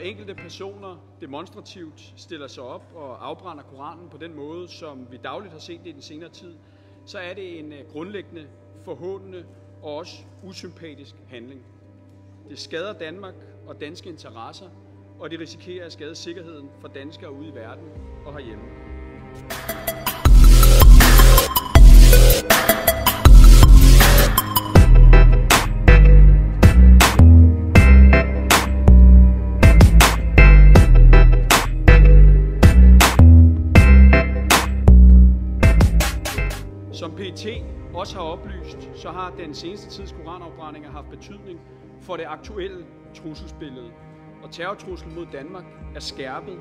enkelte personer demonstrativt stiller sig op og afbrænder Koranen på den måde, som vi dagligt har set det i den senere tid, så er det en grundlæggende, forhånende og også usympatisk handling. Det skader Danmark og danske interesser, og det risikerer at skade sikkerheden for danskere ude i verden og herhjemme. Som PET også har oplyst, så har den seneste tids koranafbrændinger haft betydning for det aktuelle trusselsbillede, og terrortruslen mod Danmark er skærpet